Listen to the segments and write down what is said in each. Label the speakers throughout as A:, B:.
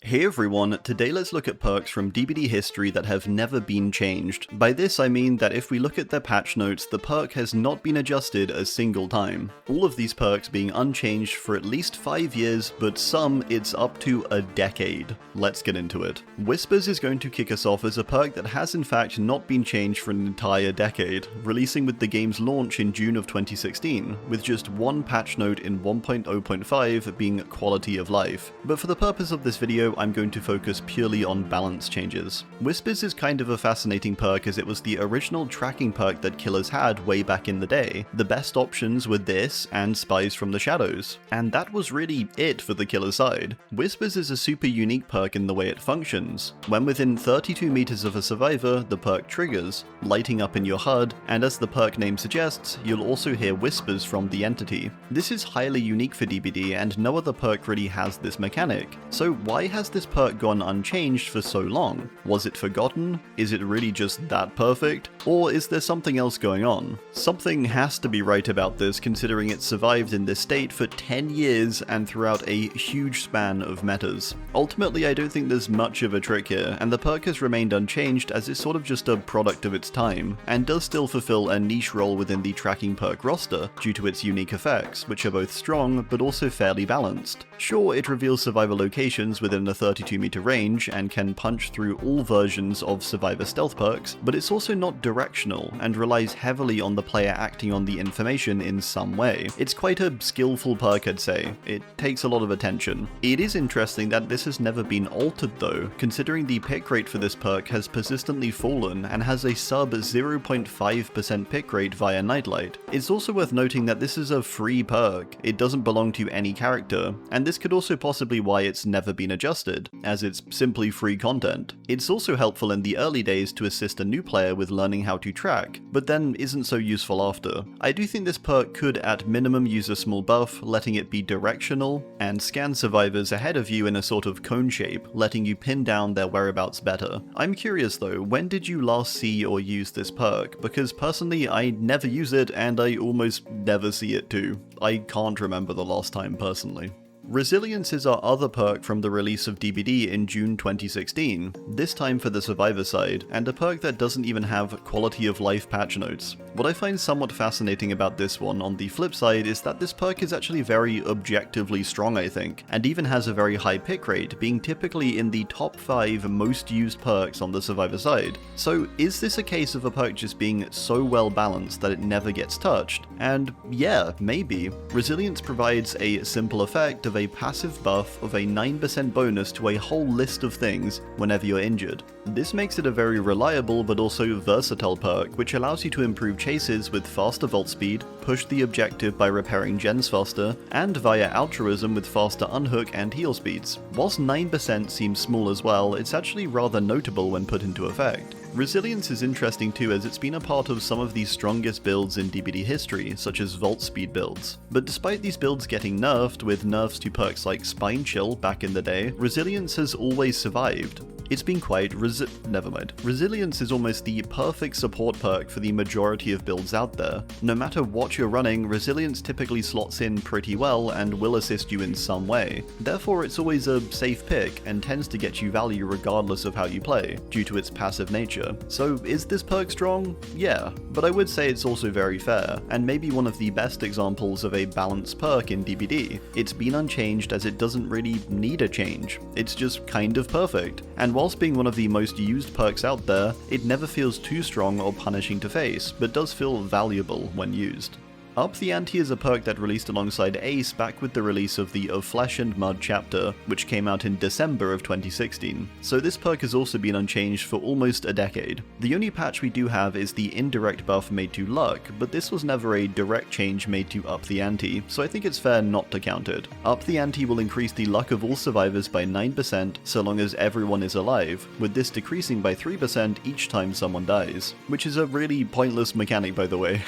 A: Hey everyone, today let's look at perks from DBD history that have never been changed. By this I mean that if we look at their patch notes, the perk has not been adjusted a single time. All of these perks being unchanged for at least 5 years, but some it's up to a decade. Let's get into it. Whispers is going to kick us off as a perk that has in fact not been changed for an entire decade, releasing with the game's launch in June of 2016, with just one patch note in 1.0.5 being quality of life. But for the purpose of this video, I'm going to focus purely on balance changes. Whispers is kind of a fascinating perk as it was the original tracking perk that killers had way back in the day. The best options were this and Spies from the Shadows, and that was really it for the killer side. Whispers is a super unique perk in the way it functions. When within 32 meters of a survivor, the perk triggers, lighting up in your HUD, and as the perk name suggests, you'll also hear whispers from the entity. This is highly unique for DBD and no other perk really has this mechanic. So why has this perk gone unchanged for so long? Was it forgotten? Is it really just that perfect? Or is there something else going on? Something has to be right about this considering it survived in this state for 10 years and throughout a huge span of metas. Ultimately, I don't think there's much of a trick here, and the perk has remained unchanged as it's sort of just a product of its time, and does still fulfill a niche role within the tracking perk roster due to its unique effects, which are both strong but also fairly balanced. Sure, it reveals survivor locations within a 32-meter range and can punch through all versions of survivor stealth perks, but it's also not directional and relies heavily on the player acting on the information in some way. It's quite a skillful perk, I'd say. It takes a lot of attention. It is interesting that this has never been altered though, considering the pick rate for this perk has persistently fallen and has a sub 0.5% pick rate via Nightlight. It's also worth noting that this is a free perk. It doesn't belong to any character, and this could also possibly why it's never been adjusted, as it's simply free content. It's also helpful in the early days to assist a new player with learning how to track, but then isn't so useful after. I do think this perk could at minimum use a small buff, letting it be directional, and scan survivors ahead of you in a sort of cone shape, letting you pin down their whereabouts better. I'm curious though, when did you last see or use this perk? Because personally I never use it and I almost never see it too. I can't remember the last time personally. Resilience is our other perk from the release of DBD in June 2016, this time for the survivor side, and a perk that doesn't even have quality of life patch notes. What I find somewhat fascinating about this one on the flip side is that this perk is actually very objectively strong, I think, and even has a very high pick rate, being typically in the top 5 most used perks on the survivor side. So is this a case of a perk just being so well balanced that it never gets touched? And yeah, maybe. Resilience provides a simple effect of a passive buff of a 9% bonus to a whole list of things whenever you're injured. This makes it a very reliable but also versatile perk, which allows you to improve chases with faster vault speed, push the objective by repairing gens faster, and via altruism with faster unhook and heal speeds. Whilst 9% seems small as well, it's actually rather notable when put into effect. Resilience is interesting too as it's been a part of some of the strongest builds in DBD history, such as vault speed builds. But despite these builds getting nerfed with nerfs to perks like Spine Chill back in the day, Resilience has always survived. It's been quite Resilience is almost the perfect support perk for the majority of builds out there. No matter what you're running, Resilience typically slots in pretty well and will assist you in some way. Therefore, it's always a safe pick and tends to get you value regardless of how you play, due to its passive nature. So is this perk strong? Yeah, but I would say it's also very fair, and maybe one of the best examples of a balanced perk in DBD. It's been unchanged as it doesn't really need a change. It's just kind of perfect, and whilst being one of the most used perks out there, it never feels too strong or punishing to face, but does feel valuable when used. Up the Ante is a perk that released alongside Ace back with the release of the Of Flesh and Mud chapter, which came out in December of 2016, so this perk has also been unchanged for almost a decade. The only patch we do have is the indirect buff made to luck, but this was never a direct change made to Up the Ante, so I think it's fair not to count it. Up the Ante will increase the luck of all survivors by 9% so long as everyone is alive, with this decreasing by 3% each time someone dies, which is a really pointless mechanic by the way.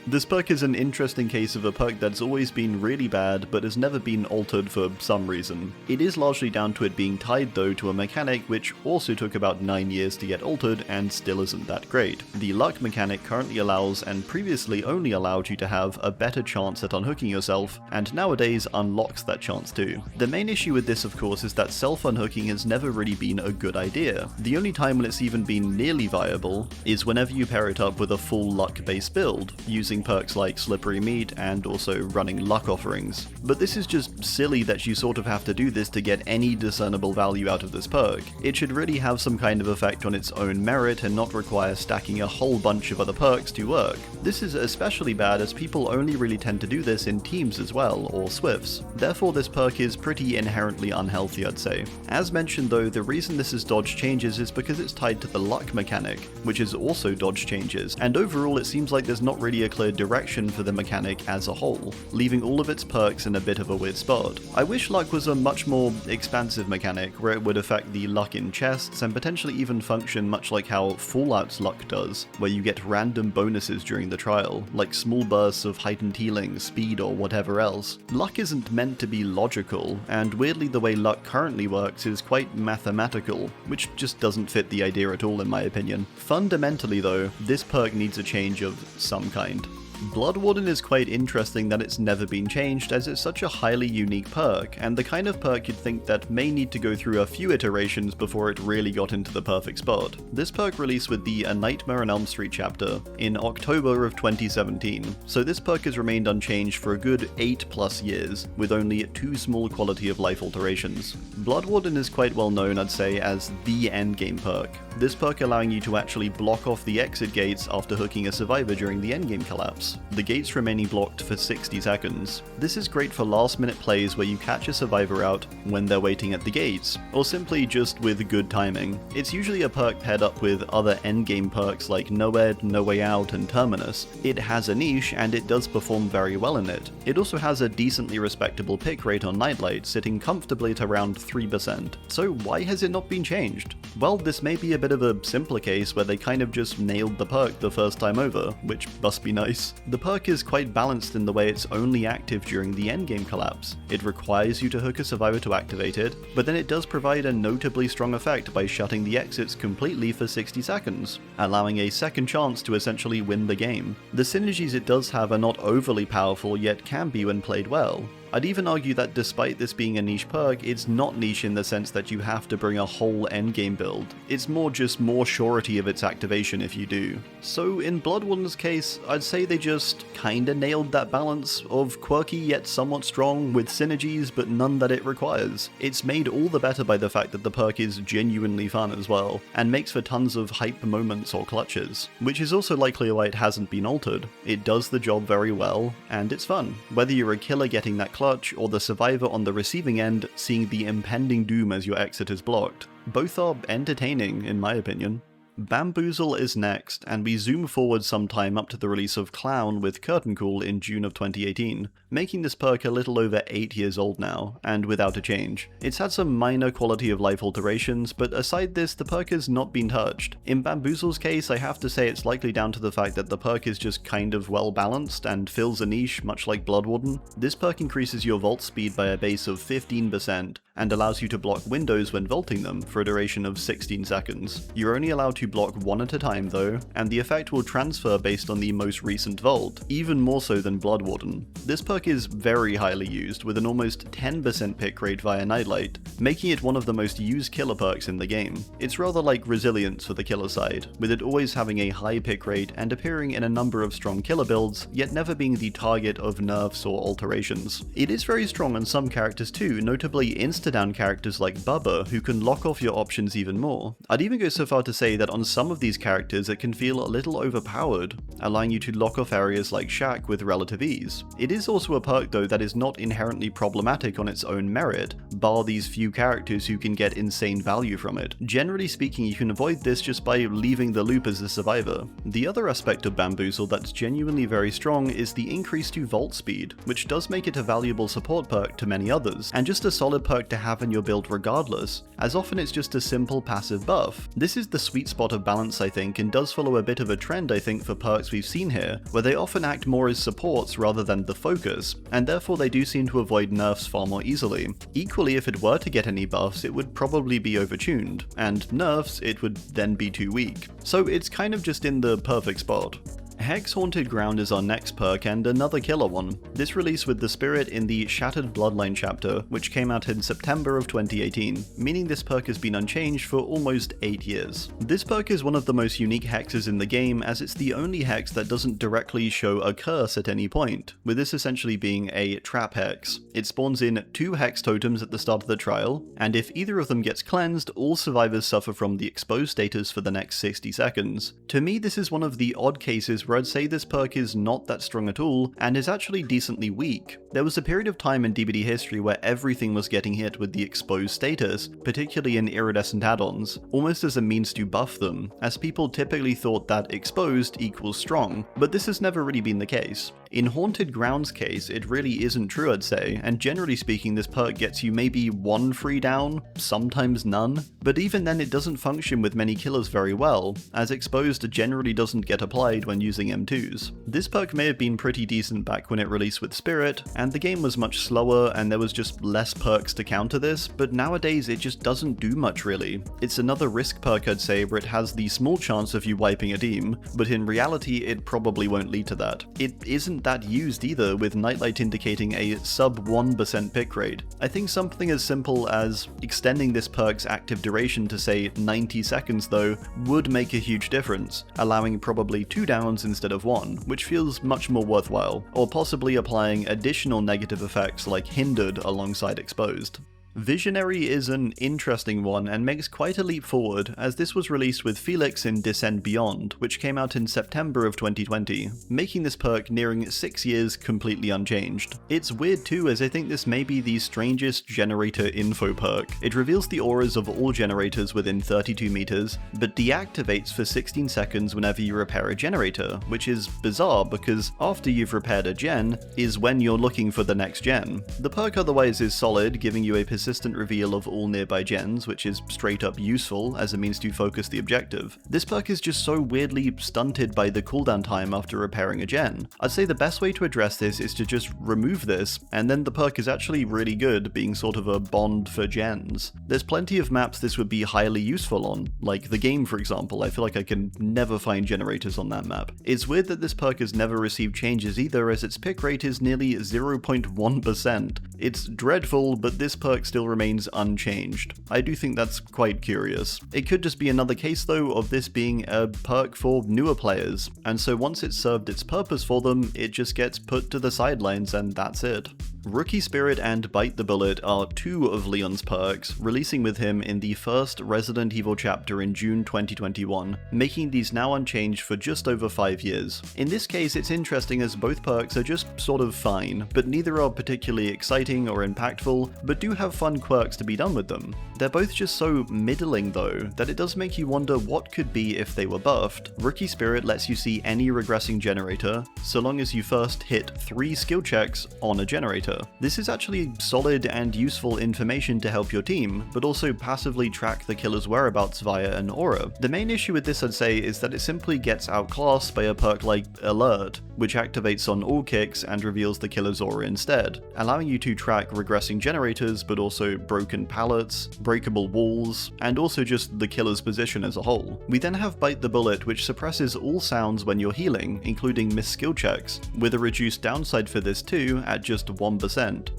A: This perk is an interesting case of a perk that's always been really bad but has never been altered for some reason. It is largely down to it being tied though to a mechanic which also took about 9 years to get altered and still isn't that great. The luck mechanic currently allows, and previously only allowed, you to have a better chance at unhooking yourself, and nowadays unlocks that chance too. The main issue with this of course is that self-unhooking has never really been a good idea. The only time when it's even been nearly viable is whenever you pair it up with a full luck-based build, using perks like Slippery Meat and also running luck offerings. But this is just silly that you sort of have to do this to get any discernible value out of this perk. It should really have some kind of effect on its own merit and not require stacking a whole bunch of other perks to work. This is especially bad as people only really tend to do this in teams as well, or swifts. Therefore this perk is pretty inherently unhealthy, I'd say. As mentioned though, the reason this is dodge changes is because it's tied to the luck mechanic, which is also dodge changes, and overall it seems like there's not really a clear direction for the mechanic as a whole, leaving all of its perks in a bit of a weird spot. I wish luck was a much more expansive mechanic, where it would affect the luck in chests and potentially even function much like how Fallout's luck does, where you get random bonuses during the trial, like small bursts of heightened healing, speed, or whatever else. Luck isn't meant to be logical, and weirdly the way luck currently works is quite mathematical, which just doesn't fit the idea at all in my opinion. Fundamentally though, this perk needs a change of some kind. Warden is quite interesting that it's never been changed, as it's such a highly unique perk, and the kind of perk you'd think that may need to go through a few iterations before it really got into the perfect spot. This perk released with the A Nightmare on Elm Street chapter in October of 2017, so this perk has remained unchanged for a good 8+ years, with only 2 small quality of life alterations. Warden is quite well known, I'd say, as the endgame perk. This perk allowing you to actually block off the exit gates after hooking a survivor during the endgame collapse, the gates remaining blocked for 60 seconds. This is great for last minute plays where you catch a survivor out when they're waiting at the gates, or simply just with good timing. It's usually a perk paired up with other endgame perks like No-Ed, No Way Out, and Terminus. It has a niche and it does perform very well in it. It also has a decently respectable pick rate on Nightlight, sitting comfortably at around 3%. So why has it not been changed? Well, this may be a bit of a simpler case where they kind of just nailed the perk the first time over, which must be nice. The perk is quite balanced in the way it's only active during the endgame collapse. It requires you to hook a survivor to activate it, but then it does provide a notably strong effect by shutting the exits completely for 60 seconds, allowing a second chance to essentially win the game. The synergies it does have are not overly powerful, yet can be when played well. I'd even argue that despite this being a niche perk, it's not niche in the sense that you have to bring a whole endgame build. It's more just more surety of its activation if you do. So in Warden's case, I'd say they just kinda nailed that balance of quirky yet somewhat strong with synergies but none that it requires. It's made all the better by the fact that the perk is genuinely fun as well, and makes for tons of hype moments or clutches, which is also likely why it hasn't been altered. It does the job very well, and it's fun. Whether you're a killer getting that clutch, or the survivor on the receiving end seeing the impending doom as your exit is blocked. Both are entertaining, in my opinion. Bamboozle is next, and we zoom forward some time up to the release of Clown with Curtain Call in June of 2018, making this perk a little over 8 years old now, and without a change. It's had some minor quality of life alterations, but aside this, the perk has not been touched. In Bamboozle's case, I have to say it's likely down to the fact that the perk is just kind of well balanced and fills a niche much like Warden. This perk increases your vault speed by a base of 15%, and allows you to block windows when vaulting them for a duration of 16 seconds. You're only allowed to block one at a time though, and the effect will transfer based on the most recent vault, even more so than Warden. This perk is very highly used, with an almost 10% pick rate via Nightlight, making it one of the most used killer perks in the game. It's rather like Resilience for the killer side, with it always having a high pick rate and appearing in a number of strong killer builds, yet never being the target of nerfs or alterations. It is very strong on some characters too, notably insta-down characters like Bubba, who can lock off your options even more. I'd even go so far to say that on some of these characters it can feel a little overpowered, allowing you to lock off areas like Shack with relative ease. It is also a perk though that is not inherently problematic on its own merit, bar these few characters who can get insane value from it. Generally speaking, you can avoid this just by leaving the loop as the survivor. The other aspect of Bamboozle that's genuinely very strong is the increase to vault speed, which does make it a valuable support perk to many others, and just a solid perk to have in your build regardless, as often it's just a simple passive buff. This is the sweet spot spot of balance I think, and does follow a bit of a trend I think for perks we've seen here, where they often act more as supports rather than the focus, and therefore they do seem to avoid nerfs far more easily. Equally, if it were to get any buffs, it would probably be overtuned, and nerfs, it would then be too weak. So it's kind of just in the perfect spot. Hex Haunted Ground is our next perk, and another killer one. This released with the spirit in the Shattered Bloodline chapter, which came out in September of 2018, meaning this perk has been unchanged for almost 8 years. This perk is one of the most unique hexes in the game, as it's the only hex that doesn't directly show a curse at any point, with this essentially being a trap hex. It spawns in 2 hex totems at the start of the trial, and if either of them gets cleansed, all survivors suffer from the exposed status for the next 60 seconds. To me, this is one of the odd cases where I'd say this perk is not that strong at all, and is actually decently weak. There was a period of time in DBD history where everything was getting hit with the exposed status, particularly in iridescent add-ons, almost as a means to buff them, as people typically thought that exposed equals strong, but this has never really been the case. In Haunted Ground's case, it really isn't true, I'd say, and generally speaking this perk gets you maybe 1 free down, sometimes none, but even then it doesn't function with many killers very well, as exposed generally doesn't get applied when using M2s. This perk may have been pretty decent back when it released with Spirit, and the game was much slower and there was just less perks to counter this, but nowadays it just doesn't do much really. It's another risk perk I'd say, where it has the small chance of you wiping a team, but in reality it probably won't lead to that. It isn't that used either, with Nightlight indicating a sub 1% pick rate. I think something as simple as extending this perk's active duration to say 90 seconds though would make a huge difference, allowing probably 2 downs instead of 1, which feels much more worthwhile, or possibly applying additional negative effects like Hindered alongside Exposed. Visionary is an interesting one and makes quite a leap forward, as this was released with Felix in Descend Beyond, which came out in September of 2020, making this perk nearing 6 years completely unchanged. It's weird too, as I think this may be the strangest generator info perk. It reveals the auras of all generators within 32 meters, but deactivates for 16 seconds whenever you repair a generator, which is bizarre because after you've repaired a gen is when you're looking for the next gen. The perk otherwise is solid, giving you a persistent reveal of all nearby gens, which is straight up useful as a means to focus the objective. This perk is just so weirdly stunted by the cooldown time after repairing a gen. I'd say the best way to address this is to just remove this, and then the perk is actually really good, being sort of a bond for gens. There's plenty of maps this would be highly useful on, like the game for example. I feel like I can never find generators on that map. It's weird that this perk has never received changes either, as its pick rate is nearly 0.1%. It's dreadful, but this perk still remains unchanged. I do think that's quite curious. It could just be another case though of this being a perk for newer players, and so once it's served its purpose for them, it just gets put to the sidelines and that's it. Rookie Spirit and Bite the Bullet are 2 of Leon's perks, releasing with him in the first Resident Evil chapter in June 2021, making these now unchanged for just over 5 years. In this case, it's interesting as both perks are just sort of fine, but neither are particularly exciting or impactful, but do have fun quirks to be done with them. They're both just so middling though, that it does make you wonder what could be if they were buffed. Rookie Spirit lets you see any regressing generator, so long as you first hit 3 skill checks on a generator. This is actually solid and useful information to help your team, but also passively track the killer's whereabouts via an aura. The main issue with this I'd say is that it simply gets outclassed by a perk like Alert, which activates on all kicks and reveals the killer's aura instead, allowing you to track regressing generators but also broken pallets, breakable walls, and also just the killer's position as a whole. We then have Bite the Bullet, which suppresses all sounds when you're healing, including missed skill checks, with a reduced downside for this too at just 1%.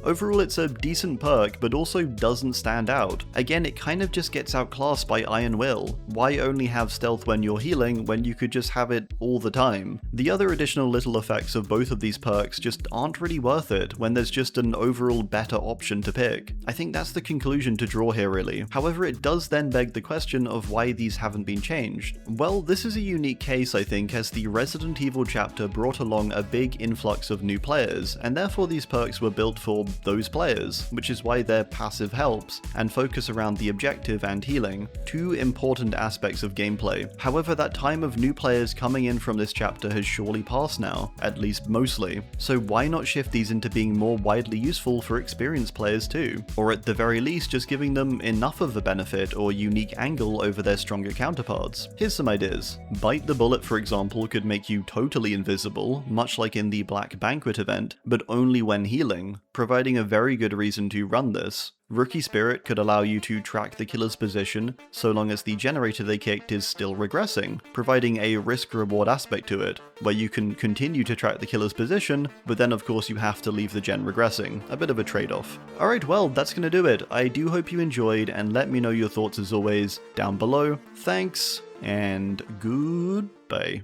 A: Overall it's a decent perk, but also doesn't stand out. Again, it kind of just gets outclassed by Iron Will. Why only have stealth when you're healing when you could just have it all the time? The other additional little effects of both of these perks just aren't really worth it when there's just an overall better option to pick. I think that's the conclusion to draw here really. However, it does then beg the question of why these haven't been changed. Well, this is a unique case I think, as the Resident Evil chapter brought along a big influx of new players, and therefore these perks were built for those players, which is why their passive helps, and focus around the objective and healing, two important aspects of gameplay. However, that time of new players coming in from this chapter has surely passed now, at least mostly, so why not shift these into being more widely useful for experienced players too? Or at the very least just giving them enough of a benefit or unique angle over their stronger counterparts. Here's some ideas. Bite the Bullet, for example, could make you totally invisible, much like in the Black Banquet event, but only when healing, providing a very good reason to run this. Rookie Spirit could allow you to track the killer's position so long as the generator they kicked is still regressing, providing a risk-reward aspect to it, where you can continue to track the killer's position, but then of course you have to leave the gen regressing. A bit of a trade-off. Alright, well, that's gonna do it. I do hope you enjoyed, and let me know your thoughts as always down below. Thanks, and goodbye.